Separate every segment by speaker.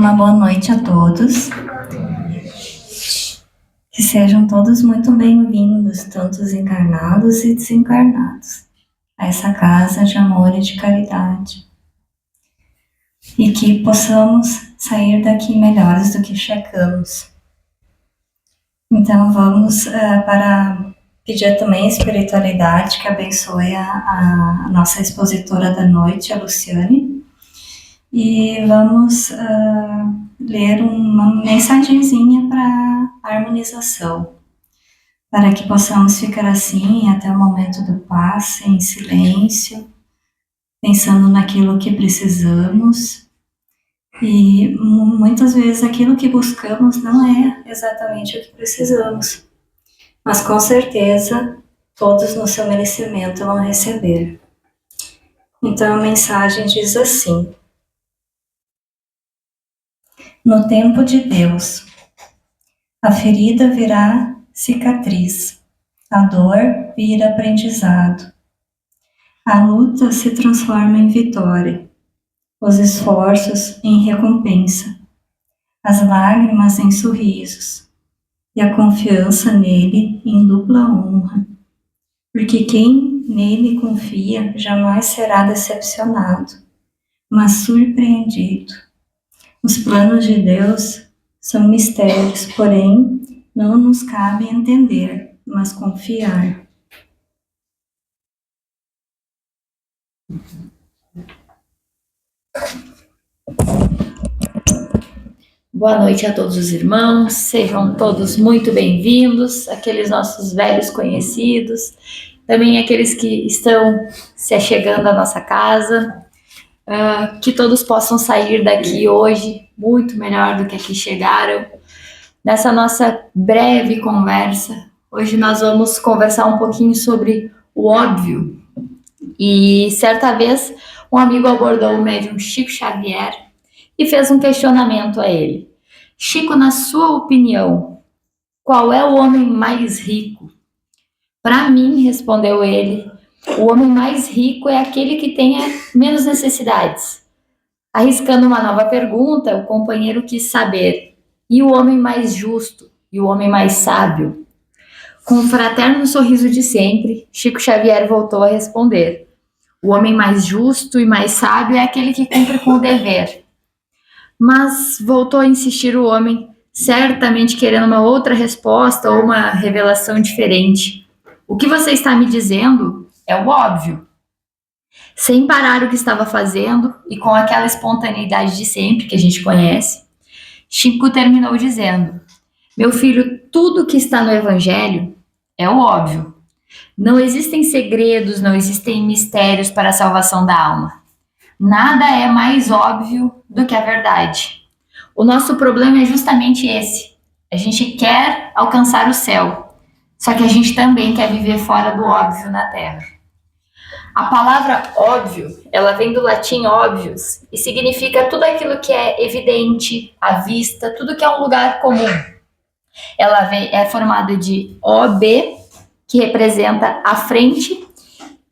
Speaker 1: Uma boa noite a todos. Que sejam todos muito bem-vindos, tanto os encarnados e desencarnados, a essa casa de amor e de caridade. E que possamos sair daqui melhores do que chegamos. Então vamos para pedir também a espiritualidade que abençoe a nossa expositora da noite, a Luciane. E vamos ler uma mensagenzinha para harmonização, para que possamos ficar assim até o momento do passe, em silêncio, pensando naquilo que precisamos. E muitas vezes aquilo que buscamos não é exatamente o que precisamos, mas com certeza todos no seu merecimento vão receber. Então a mensagem diz assim: no tempo de Deus, a ferida virá cicatriz, a dor vira aprendizado, a luta se transforma em vitória, os esforços em recompensa, as lágrimas em sorrisos e a confiança nele em dupla honra, porque quem nele confia jamais será decepcionado, mas surpreendido. Os planos de Deus são mistérios, porém não nos cabe entender, mas confiar.
Speaker 2: Boa noite a todos os irmãos, sejam todos muito bem-vindos, aqueles nossos velhos conhecidos, também aqueles que estão se achegando à nossa casa, que todos possam sair daqui hoje muito melhor do que aqui chegaram. Nessa nossa breve conversa, hoje nós vamos conversar um pouquinho sobre o óbvio. E certa vez um amigo abordou o médium Chico Xavier e fez um questionamento a ele. Chico, na sua opinião, qual é o homem mais rico? Para mim, respondeu ele, o homem mais rico é aquele que tenha menos necessidades. Arriscando uma nova pergunta, o companheiro quis saber, e o homem mais justo? E o homem mais sábio? Com o fraterno sorriso de sempre, Chico Xavier voltou a responder, o homem mais justo e mais sábio é aquele que cumpre com o dever. Mas voltou a insistir o homem, certamente querendo uma outra resposta ou uma revelação diferente. O que você está me dizendo é o óbvio. Sem parar o que estava fazendo e com aquela espontaneidade de sempre que a gente conhece, Chico terminou dizendo, meu filho, tudo que está no Evangelho é o óbvio. Não existem segredos, não existem mistérios para a salvação da alma. Nada é mais óbvio do que a verdade. O nosso problema é justamente esse. A gente quer alcançar o céu, só que a gente também quer viver fora do óbvio na Terra. A palavra óbvio, ela vem do latim óbvios e significa tudo aquilo que é evidente, à vista, tudo que é um lugar comum. Ela é formada de OB, que representa a frente,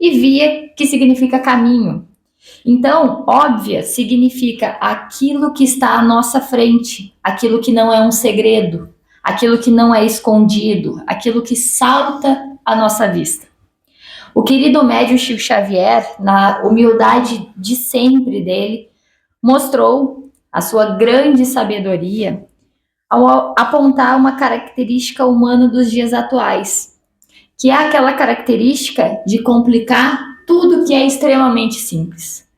Speaker 2: e via, que significa caminho. Então, óbvia significa aquilo que está à nossa frente, aquilo que não é um segredo, aquilo que não é escondido, aquilo que salta à nossa vista. O querido médium Chico Xavier, na humildade de sempre dele, mostrou a sua grande sabedoria ao apontar uma característica humana dos dias atuais, que é aquela característica de complicar tudo que é extremamente simples.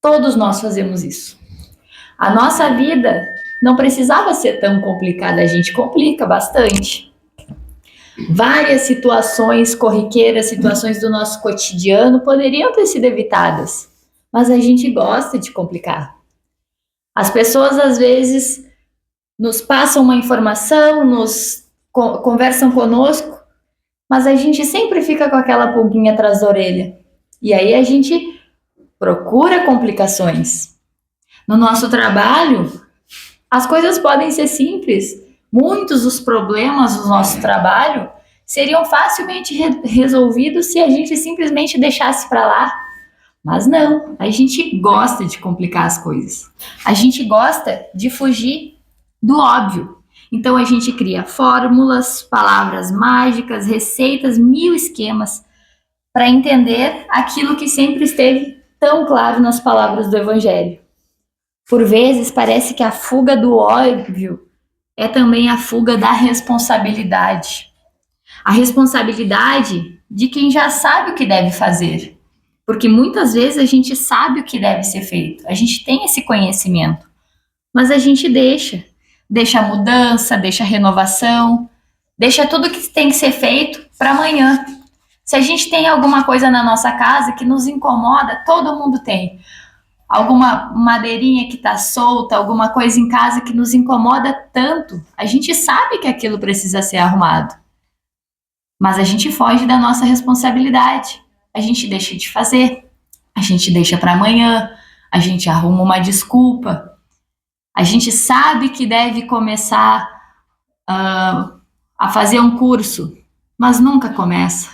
Speaker 2: Todos nós fazemos isso. A nossa vida não precisava ser tão complicada, a gente complica bastante. Várias situações corriqueiras, situações do nosso cotidiano poderiam ter sido evitadas, mas a gente gosta de complicar. As pessoas às vezes nos passam uma informação, conversam conosco, mas a gente sempre fica com aquela pulguinha atrás da orelha. E aí a gente procura complicações. No nosso trabalho, as coisas podem ser simples. Muitos dos problemas do nosso trabalho seriam facilmente resolvidos se a gente simplesmente deixasse para lá. Mas não, a gente gosta de complicar as coisas. A gente gosta de fugir do óbvio. Então a gente cria fórmulas, palavras mágicas, receitas, mil esquemas para entender aquilo que sempre esteve tão claro nas palavras do Evangelho. Por vezes parece que a fuga do óbvio é também a fuga da responsabilidade. A responsabilidade de quem já sabe o que deve fazer. Porque muitas vezes a gente sabe o que deve ser feito, a gente tem esse conhecimento, mas a gente deixa a mudança, deixa a renovação, deixa tudo que tem que ser feito para amanhã. Se a gente tem alguma coisa na nossa casa que nos incomoda, todo mundo tem. Alguma madeirinha que está solta, alguma coisa em casa que nos incomoda tanto, a gente sabe que aquilo precisa ser arrumado, mas a gente foge da nossa responsabilidade. A gente deixa de fazer, a gente deixa para amanhã, a gente arruma uma desculpa, a gente sabe que deve começar a fazer um curso, mas nunca começa.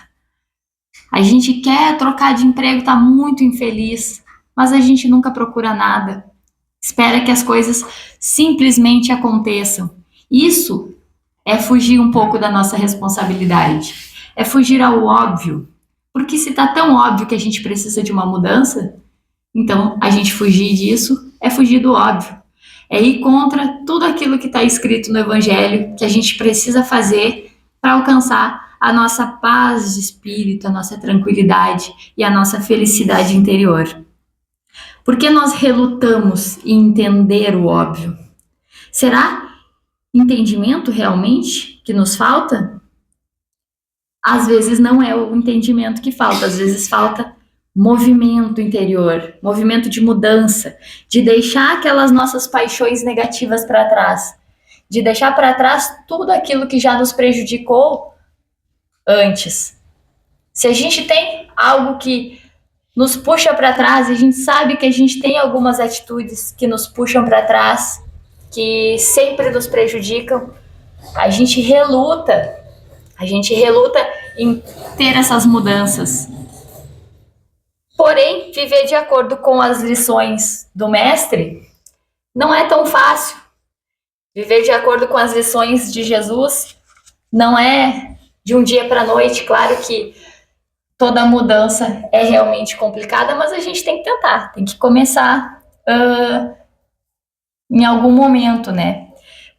Speaker 2: A gente quer trocar de emprego, está muito infeliz, mas a gente nunca procura nada. Espera que as coisas simplesmente aconteçam. Isso é fugir um pouco da nossa responsabilidade, é fugir ao óbvio. Porque se está tão óbvio que a gente precisa de uma mudança, então a gente fugir disso é fugir do óbvio. É ir contra tudo aquilo que está escrito no Evangelho, que a gente precisa fazer para alcançar a nossa paz de espírito, a nossa tranquilidade e a nossa felicidade interior. Por que nós relutamos em entender o óbvio? Será entendimento realmente que nos falta? Às vezes não é o entendimento que falta, às vezes falta movimento interior, movimento de mudança, de deixar aquelas nossas paixões negativas para trás, de deixar para trás tudo aquilo que já nos prejudicou antes. Se a gente tem algo que nos puxa para trás, a gente sabe que a gente tem algumas atitudes que nos puxam para trás, que sempre nos prejudicam, a gente reluta em ter essas mudanças. Porém, viver de acordo com as lições do mestre não é tão fácil. Viver de acordo com as lições de Jesus não é de um dia para a noite. Claro que toda mudança é realmente complicada, mas a gente tem que tentar, tem que começar em algum momento, né?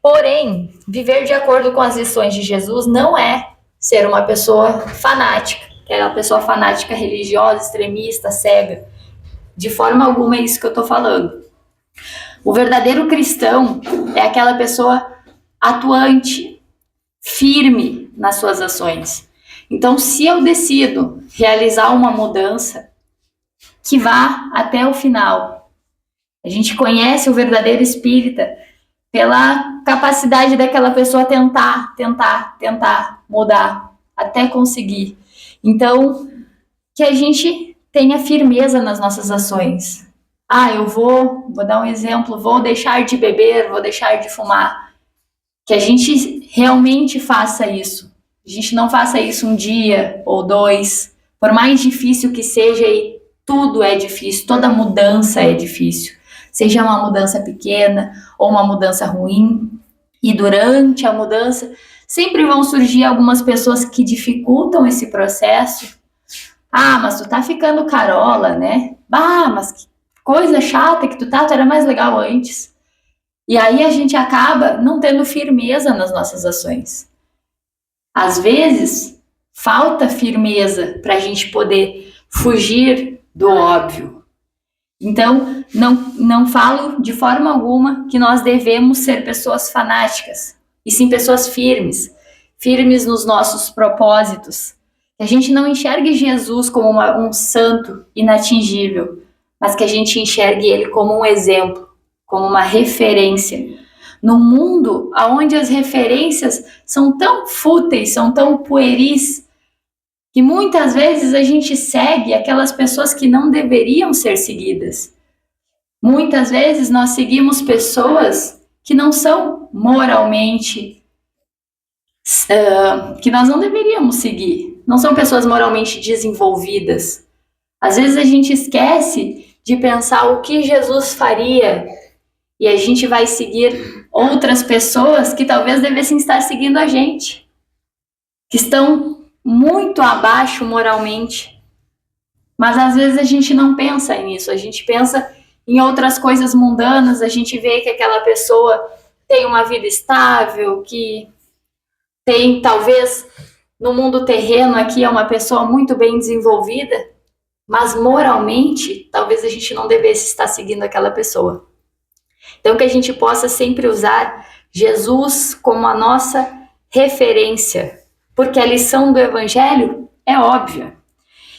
Speaker 2: Porém, viver de acordo com as lições de Jesus não é ser uma pessoa fanática, aquela pessoa fanática religiosa, extremista, cega. De forma alguma é isso que eu estou falando. O verdadeiro cristão é aquela pessoa atuante, firme nas suas ações. Então, se eu decido realizar uma mudança, que vá até o final. A gente conhece o verdadeiro espírita pela capacidade daquela pessoa tentar mudar até conseguir. Então, que a gente tenha firmeza nas nossas ações. Eu vou dar um exemplo, vou deixar de beber, vou deixar de fumar. Que a gente realmente faça isso. A gente não faça isso um dia ou dois, por mais difícil que seja, e tudo é difícil, toda mudança é difícil. Seja uma mudança pequena ou uma mudança ruim. E durante a mudança, sempre vão surgir algumas pessoas que dificultam esse processo. Mas tu tá ficando carola, né? Mas que coisa chata que tu era mais legal antes. E aí a gente acaba não tendo firmeza nas nossas ações. Às vezes, falta firmeza para a gente poder fugir do óbvio. Então, não falo de forma alguma que nós devemos ser pessoas fanáticas, e sim pessoas firmes nos nossos propósitos. Que a gente não enxergue Jesus como um santo inatingível, mas que a gente enxergue ele como um exemplo, como uma referência. Num mundo onde as referências são tão fúteis, são tão pueris, que muitas vezes a gente segue aquelas pessoas que não deveriam ser seguidas. Muitas vezes nós seguimos pessoas que não são moralmente, que nós não deveríamos seguir. Não são pessoas moralmente desenvolvidas. Às vezes a gente esquece de pensar o que Jesus faria e a gente vai seguir outras pessoas que talvez devessem estar seguindo a gente, que estão muito abaixo moralmente. Mas às vezes a gente não pensa nisso, a gente pensa em outras coisas mundanas, a gente vê que aquela pessoa tem uma vida estável, que tem, talvez, no mundo terreno aqui é uma pessoa muito bem desenvolvida, mas moralmente, talvez a gente não devesse estar seguindo aquela pessoa. Então, que a gente possa sempre usar Jesus como a nossa referência, porque a lição do Evangelho é óbvia.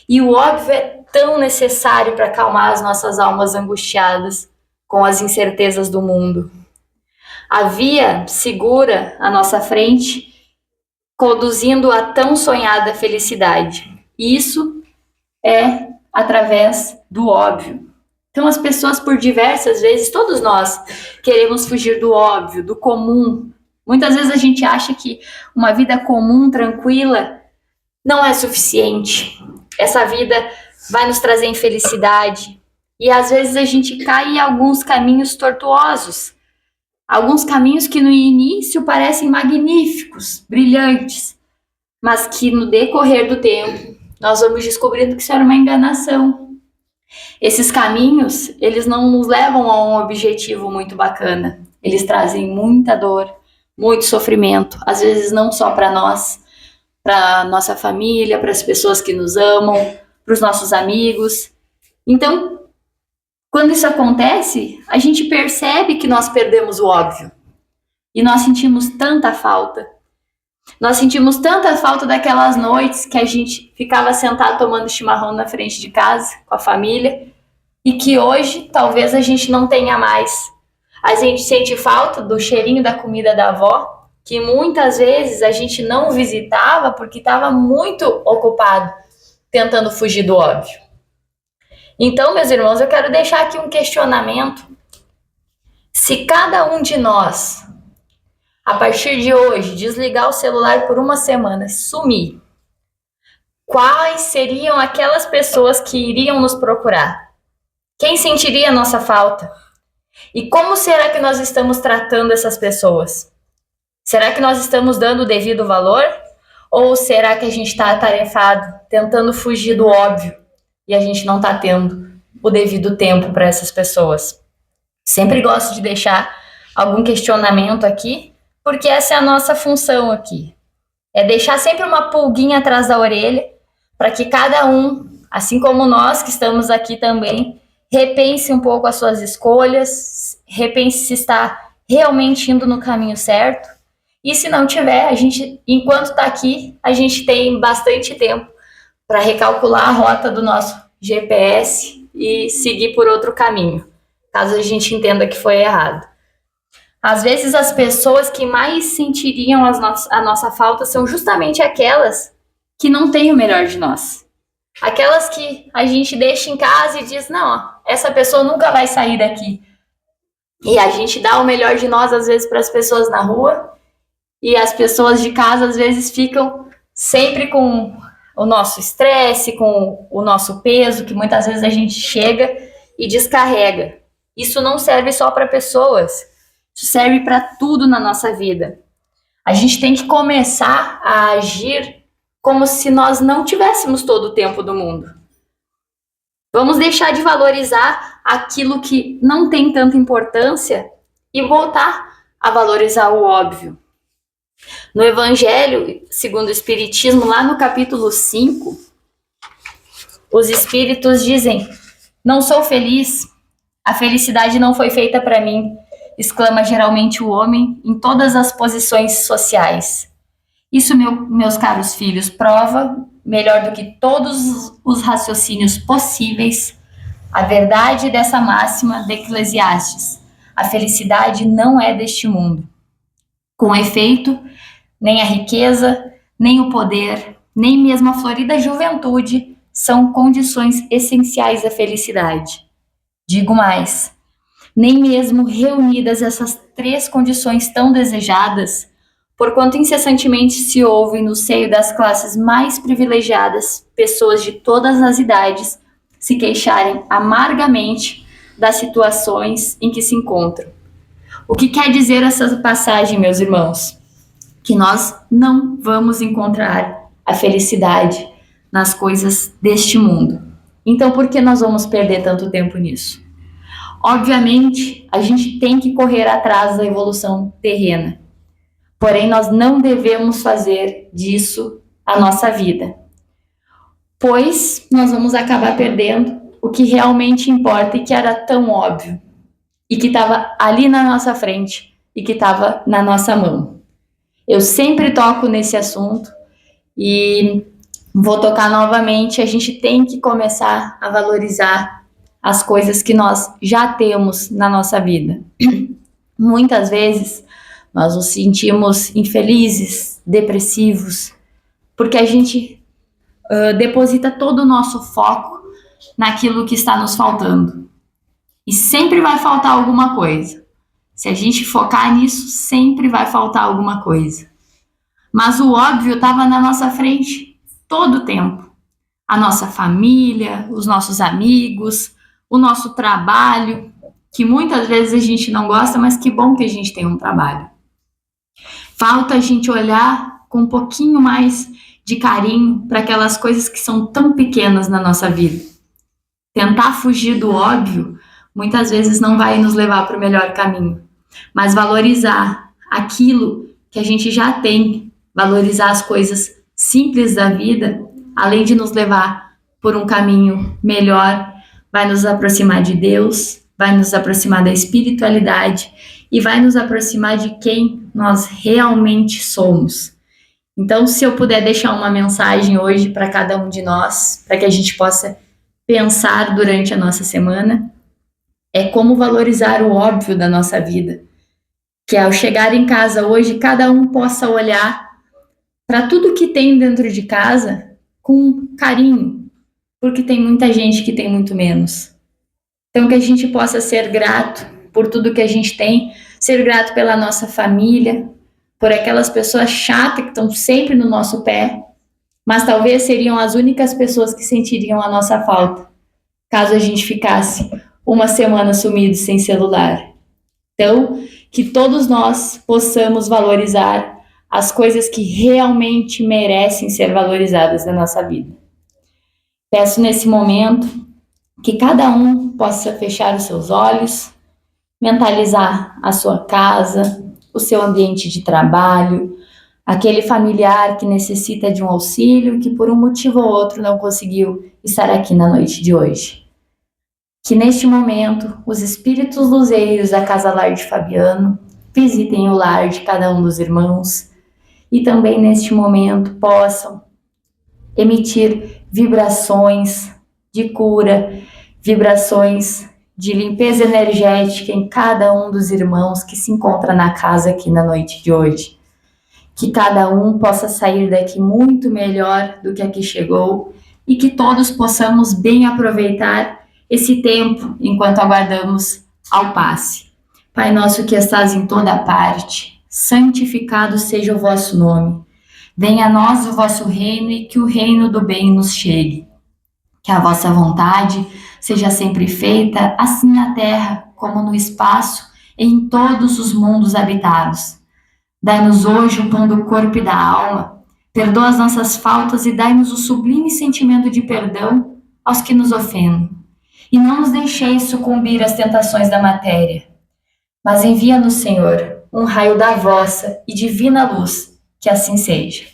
Speaker 2: E o óbvio é tão necessário para acalmar as nossas almas angustiadas com as incertezas do mundo. A via segura à nossa frente, conduzindo a tão sonhada felicidade. E isso é através do óbvio. Então as pessoas por diversas vezes, todos nós, queremos fugir do óbvio, do comum. Muitas vezes a gente acha que uma vida comum, tranquila, não é suficiente. Essa vida vai nos trazer infelicidade. E às vezes a gente cai em alguns caminhos tortuosos. Alguns caminhos que no início parecem magníficos, brilhantes, mas que no decorrer do tempo nós vamos descobrindo que isso era uma enganação. Esses caminhos, eles não nos levam a um objetivo muito bacana. Eles trazem muita dor, muito sofrimento, às vezes não só para nós, para nossa família, para as pessoas que nos amam, para os nossos amigos. Então, quando isso acontece, a gente percebe que nós perdemos o óbvio. E nós sentimos tanta falta. Nós sentimos tanta falta daquelas noites que a gente ficava sentado tomando chimarrão na frente de casa, com a família, e que hoje talvez a gente não tenha mais. A gente sente falta do cheirinho da comida da avó, que muitas vezes a gente não visitava porque estava muito ocupado tentando fugir do óbvio. Então, meus irmãos, eu quero deixar aqui um questionamento. Se cada um de nós, a partir de hoje, desligar o celular por uma semana, sumir, quais seriam aquelas pessoas que iriam nos procurar? Quem sentiria a nossa falta? E como será que nós estamos tratando essas pessoas? Será que nós estamos dando o devido valor? Ou será que a gente está atarefado, tentando fugir do óbvio, e a gente não está tendo o devido tempo para essas pessoas? Sempre gosto de deixar algum questionamento aqui, porque essa é a nossa função aqui. É deixar sempre uma pulguinha atrás da orelha, para que cada um, assim como nós que estamos aqui também, repense um pouco as suas escolhas, repense se está realmente indo no caminho certo. E se não tiver, a gente, enquanto está aqui, a gente tem bastante tempo para recalcular a rota do nosso GPS e seguir por outro caminho, caso a gente entenda que foi errado. Às vezes as pessoas que mais sentiriam a nossa falta são justamente aquelas que não têm o melhor de nós. Aquelas que a gente deixa em casa e diz, não, essa pessoa nunca vai sair daqui. E a gente dá o melhor de nós, às vezes, para as pessoas na rua, e as pessoas de casa, às vezes, ficam sempre com o nosso estresse, com o nosso peso, que muitas vezes a gente chega e descarrega. Isso não serve só para pessoas, isso serve para tudo na nossa vida. A gente tem que começar a agir como se nós não tivéssemos todo o tempo do mundo. Vamos deixar de valorizar aquilo que não tem tanta importância e voltar a valorizar o óbvio. No Evangelho, segundo o Espiritismo, lá no capítulo 5, os espíritos dizem, não sou feliz, a felicidade não foi feita para mim, exclama geralmente o homem em todas as posições sociais. Isso, meus caros filhos, prova, melhor do que todos os raciocínios possíveis, a verdade dessa máxima de Eclesiastes. A felicidade não é deste mundo. Com efeito, nem a riqueza, nem o poder, nem mesmo a florida juventude são condições essenciais à felicidade. Digo mais, nem mesmo reunidas essas três condições tão desejadas, porquanto incessantemente se ouvem no seio das classes mais privilegiadas pessoas de todas as idades se queixarem amargamente das situações em que se encontram. O que quer dizer essa passagem, meus irmãos? Que nós não vamos encontrar a felicidade nas coisas deste mundo. Então, por que nós vamos perder tanto tempo nisso? Obviamente, a gente tem que correr atrás da evolução terrena. Porém, nós não devemos fazer disso a nossa vida, pois nós vamos acabar perdendo o que realmente importa e que era tão óbvio, e que estava ali na nossa frente, e que estava na nossa mão. Eu sempre toco nesse assunto e vou tocar novamente. A gente tem que começar a valorizar as coisas que nós já temos na nossa vida. Muitas vezes nós nos sentimos infelizes, depressivos, porque a gente deposita todo o nosso foco naquilo que está nos faltando. E sempre vai faltar alguma coisa. Se a gente focar nisso, sempre vai faltar alguma coisa. Mas o óbvio estava na nossa frente todo o tempo. A nossa família, os nossos amigos, o nosso trabalho, que muitas vezes a gente não gosta, mas que bom que a gente tem um trabalho. Falta a gente olhar com um pouquinho mais de carinho para aquelas coisas que são tão pequenas na nossa vida. Tentar fugir do óbvio muitas vezes não vai nos levar para o melhor caminho, mas valorizar aquilo que a gente já tem, valorizar as coisas simples da vida, além de nos levar por um caminho melhor, vai nos aproximar de Deus, vai nos aproximar da espiritualidade e vai nos aproximar de quem nós realmente somos. Então, se eu puder deixar uma mensagem hoje para cada um de nós, para que a gente possa pensar durante a nossa semana, é como valorizar o óbvio da nossa vida. Que ao chegar em casa hoje, cada um possa olhar para tudo que tem dentro de casa com carinho, porque tem muita gente que tem muito menos. Então, que a gente possa ser grato por tudo que a gente tem, ser grato pela nossa família, por aquelas pessoas chatas que estão sempre no nosso pé, mas talvez seriam as únicas pessoas que sentiriam a nossa falta, caso a gente ficasse uma semana sumido sem celular. Então, que todos nós possamos valorizar as coisas que realmente merecem ser valorizadas na nossa vida. Peço nesse momento que cada um possa fechar os seus olhos, mentalizar a sua casa, o seu ambiente de trabalho, aquele familiar que necessita de um auxílio, que por um motivo ou outro não conseguiu estar aqui na noite de hoje. Que neste momento os espíritos luzeiros da Casa Lar de Fabiano visitem o lar de cada um dos irmãos e também neste momento possam emitir vibrações de cura, vibrações de limpeza energética em cada um dos irmãos que se encontra na casa aqui na noite de hoje. Que cada um possa sair daqui muito melhor do que aqui chegou e que todos possamos bem aproveitar esse tempo enquanto aguardamos ao passe. Pai nosso que estás em toda parte, santificado seja o vosso nome. Venha a nós o vosso reino e que o reino do bem nos chegue. Que a vossa vontade seja sempre feita, assim na terra como no espaço e em todos os mundos habitados. Dai-nos hoje o pão do corpo e da alma, perdoa as nossas faltas e dai-nos o sublime sentimento de perdão aos que nos ofendem. E não nos deixeis sucumbir às tentações da matéria, mas envia-nos, Senhor, um raio da vossa e divina luz, que assim seja.